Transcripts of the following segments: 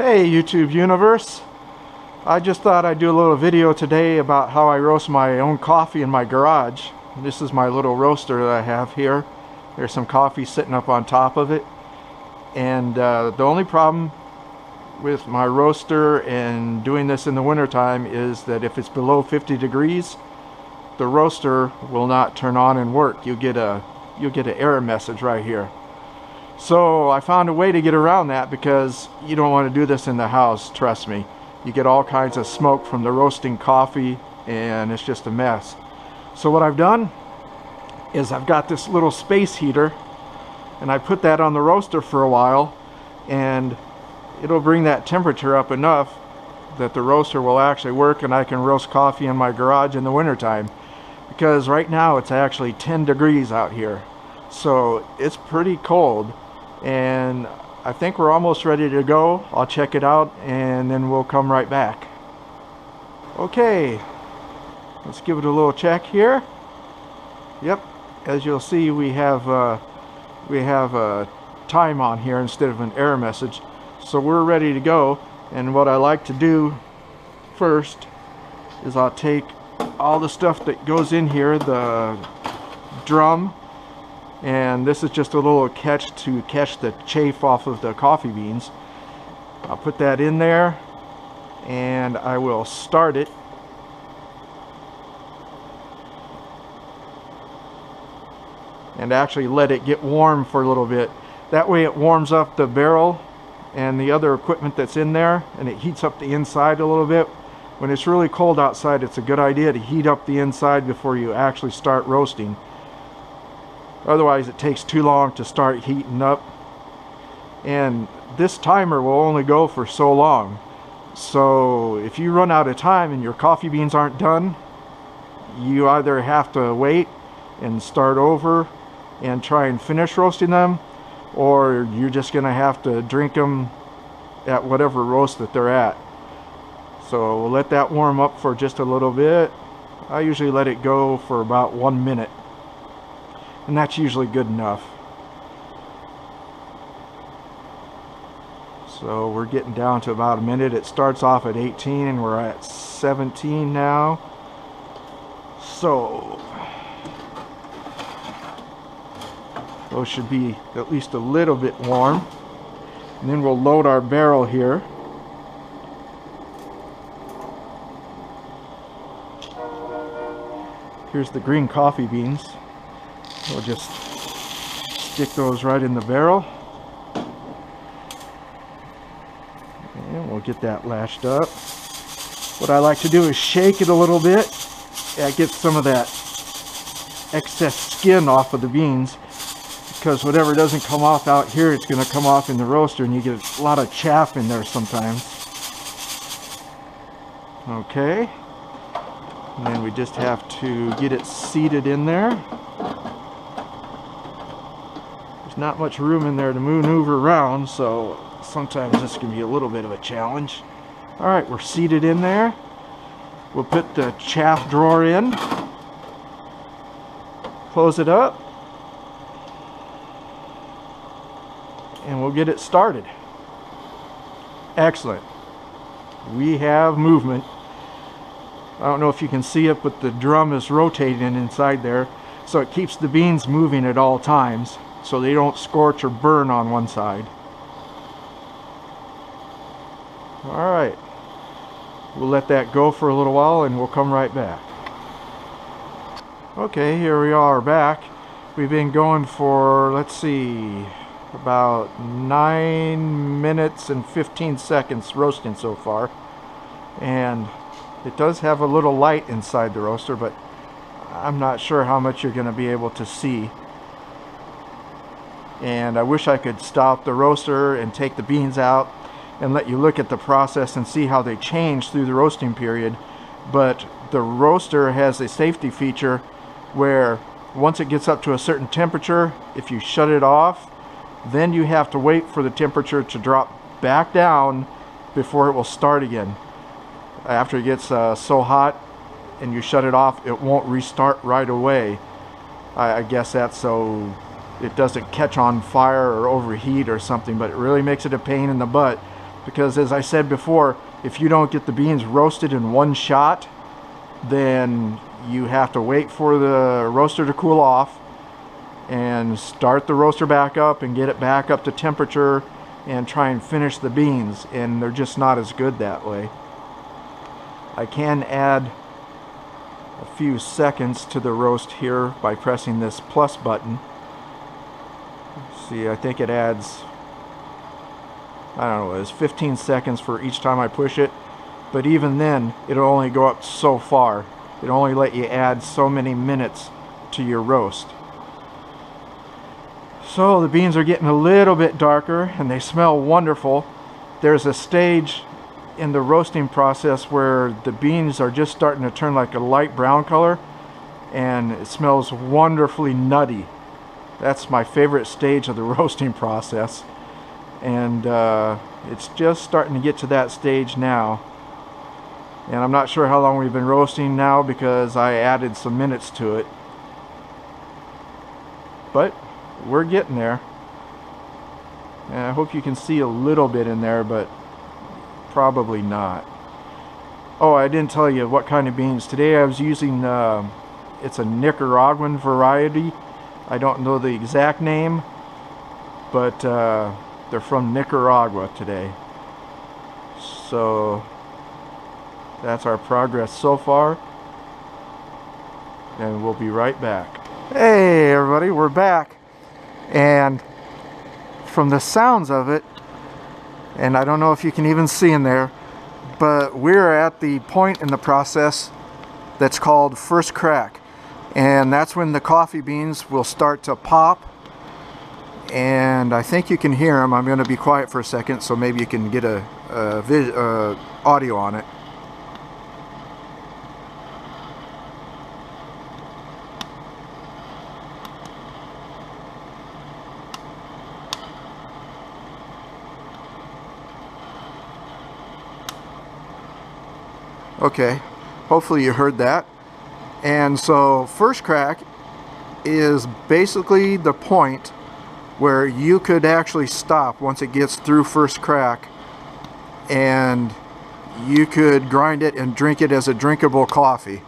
Hey YouTube universe, I just thought I'd do a little video today about how I roast my own coffee in my garage. This is my little roaster that I have here. There's some coffee sitting up on top of it, and the only problem with my roaster and doing this in the wintertime is that if it's below 50 degrees the roaster will not turn on and work. You'll get an error message right here. So I found a way to get around that, because you don't want to do this in the house, trust me. You get all kinds of smoke from the roasting coffee and it's just a mess. So what I've done is I've got this little space heater, and I put that on the roaster for a while, and it'll bring that temperature up enough that the roaster will actually work and I can roast coffee in my garage in the wintertime. Because right now it's actually 10 degrees out here. So it's pretty cold. And I think we're almost ready to go. I'll check it out and then we'll come right back. Okay, let's give it a little check here. Yep, as you'll see, we have a time on here instead of an error message. So we're ready to go. And what I like to do first is I'll take all the stuff that goes in here, the drum, and this is just a little catch to catch the chaff off of the coffee beans. I'll put that in there and I will start it. And actually let it get warm for a little bit. That way it warms up the barrel and the other equipment that's in there, and it heats up the inside a little bit. When it's really cold outside, it's a good idea to heat up the inside before you actually start roasting. Otherwise it takes too long to start heating up. And this timer will only go for so long. So if you run out of time and your coffee beans aren't done, you either have to wait and start over and try and finish roasting them, or you're just gonna have to drink them at whatever roast that they're at. So we'll let that warm up for just a little bit. I usually let it go for about 1 minute, and that's usually good enough. So we're getting down to about a minute. It starts off at 18 and we're at 17 now. So those should be at least a little bit warm. And then we'll load our barrel here. Here's the green coffee beans. We'll just stick those right in the barrel. And we'll get that lashed up. What I like to do is shake it a little bit. That gets some of that excess skin off of the beans. Because whatever doesn't come off out here, it's going to come off in the roaster, and you get a lot of chaff in there sometimes. Okay. And then we just have to get it seated in there. There's not much room in there to maneuver around, so sometimes this can be a little bit of a challenge. Alright, we're seated in there. We'll put the chaff drawer in. Close it up. And we'll get it started. Excellent. We have movement. I don't know if you can see it, but the drum is rotating inside there, so it keeps the beans moving at all times so they don't scorch or burn on one side. Alright, we'll let that go for a little while and we'll come right back. Okay, here we are back. We've been going for, let's see, about 9 minutes and 15 seconds roasting so far. And it does have a little light inside the roaster, but I'm not sure how much you're going to be able to see. And I wish I could stop the roaster and take the beans out and let you look at the process and see how they change through the roasting period. But the roaster has a safety feature where once it gets up to a certain temperature, if you shut it off, then you have to wait for the temperature to drop back down before it will start again. After it gets so hot and you shut it off, it won't restart right away. I guess that's so it doesn't catch on fire or overheat or something, but it really makes it a pain in the butt because as I said before, if you don't get the beans roasted in one shot, then you have to wait for the roaster to cool off and start the roaster back up and get it back up to temperature and try and finish the beans, and they're just not as good that way. I can add a few seconds to the roast here by pressing this plus button. See, I think it adds, I don't know, it's 15 seconds for each time I push it, but even then it'll only go up so far. It'll only let you add so many minutes to your roast. So the beans are getting a little bit darker and they smell wonderful. There's a stage in the roasting process where the beans are just starting to turn like a light brown color, and it smells wonderfully nutty. That's my favorite stage of the roasting process, and it's just starting to get to that stage now. And I'm not sure how long we've been roasting now because I added some minutes to it, but we're getting there. And I hope you can see a little bit in there, but probably not. Oh, I didn't tell you what kind of beans. Today I was using, it's a Nicaraguan variety. I don't know the exact name, but they're from Nicaragua today. So that's our progress so far, and we'll be right back. Hey everybody, we're back, and from the sounds of it, and I don't know if you can even see in there, but we're at the point in the process that's called first crack, and that's when the coffee beans will start to pop, and I think you can hear them. I'm going to be quiet for a second so maybe you can get a audio on it. Okay, hopefully you heard that. And so first crack is basically the point where you could actually stop once it gets through first crack, and you could grind it and drink it as a drinkable coffee.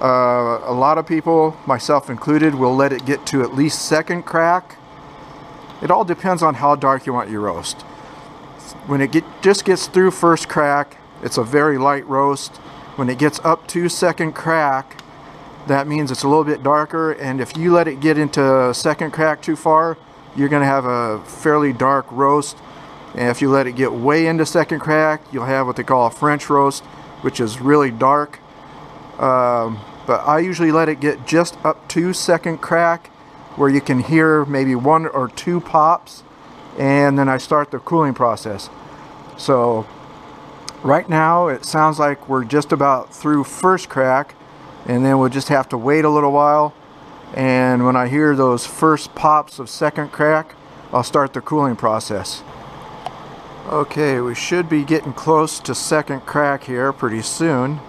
A lot of people, myself included, will let it get to at least second crack. It all depends on how dark you want your roast. When it just gets through first crack, it's a very light roast. When it gets up to second crack, that means it's a little bit darker, and if you let it get into second crack too far, you're going to have a fairly dark roast. And if you let it get way into second crack, you'll have what they call a French roast, which is really dark. But I usually let it get just up to second crack, where you can hear maybe 1 or 2 pops, and then I start the cooling process. So right now it sounds like we're just about through first crack, and then we'll just have to wait a little while, and when I hear those first pops of second crack, I'll start the cooling process. Okay, we should be getting close to second crack here pretty soon,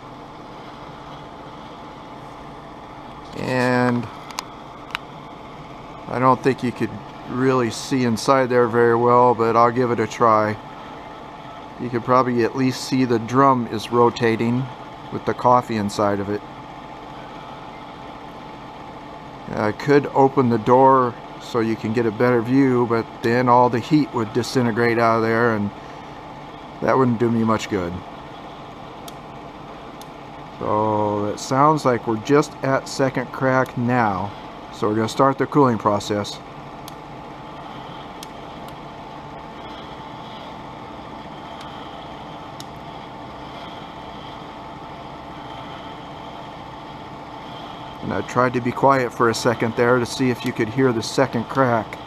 and I don't think you could really see inside there very well, but I'll give it a try. You could probably at least see the drum is rotating with the coffee inside of it. I could open the door so you can get a better view, but then all the heat would disintegrate out of there, and that wouldn't do me much good. So it sounds like we're just at second crack now, so we're going to start the cooling process. And I tried to be quiet for a second there to see if you could hear the second crack.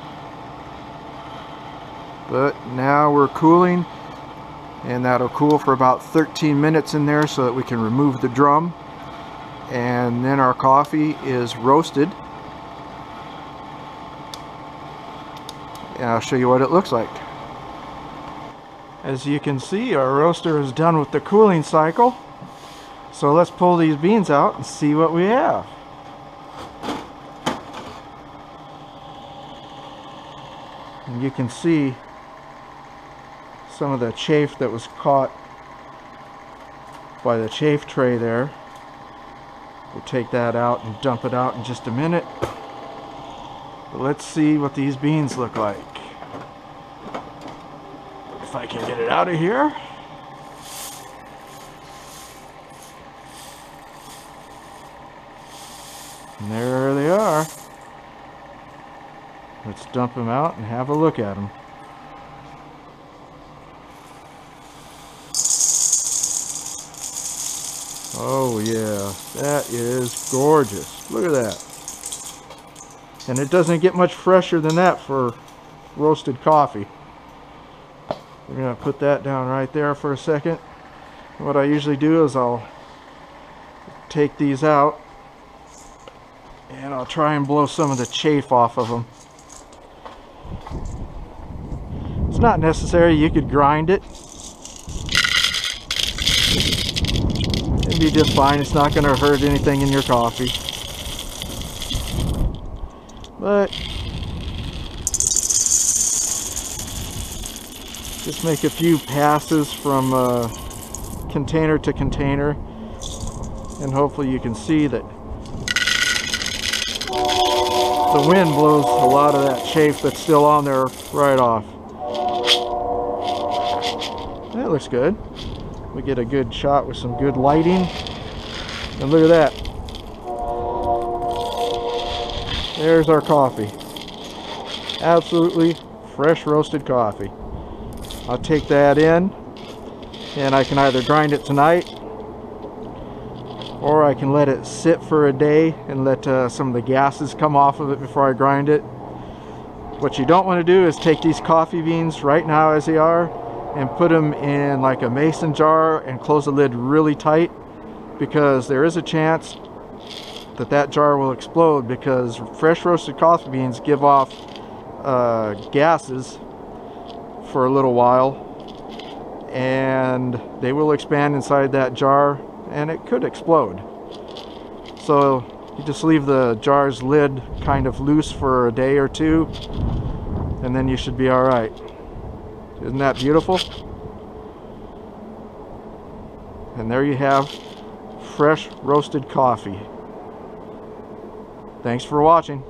But now we're cooling, and that'll cool for about 13 minutes in there so that we can remove the drum. And then our coffee is roasted. And I'll show you what it looks like. As you can see, our roaster is done with the cooling cycle. So let's pull these beans out and see what we have. And you can see some of the chafe that was caught by the chafe tray there. We'll take that out and dump it out in just a minute. But let's see what these beans look like. If I can get it out of here. And there they are. Let's dump them out and have a look at them. Oh yeah, that is gorgeous. Look at that. And it doesn't get much fresher than that for roasted coffee. We're going to put that down right there for a second. What I usually do is I'll take these out and I'll try and blow some of the chafe off of them. It's not necessary, you could grind it. It'd be just fine, it's not going to hurt anything in your coffee. But just make a few passes from container to container, and hopefully you can see that the wind blows a lot of that chafe that's still on there right off. That looks good. We get a good shot with some good lighting. And look at that. There's our coffee. Absolutely fresh roasted coffee. I'll take that in and I can either grind it tonight or I can let it sit for a day and let some of the gases come off of it before I grind it. What you don't want to do is take these coffee beans right now as they are and put them in like a mason jar and close the lid really tight, because there is a chance that that jar will explode, because fresh roasted coffee beans give off gases for a little while and they will expand inside that jar and it could explode. So you just leave the jar's lid kind of loose for a day or two and then you should be alright. Isn't that beautiful? And there you have fresh roasted coffee. Thanks for watching.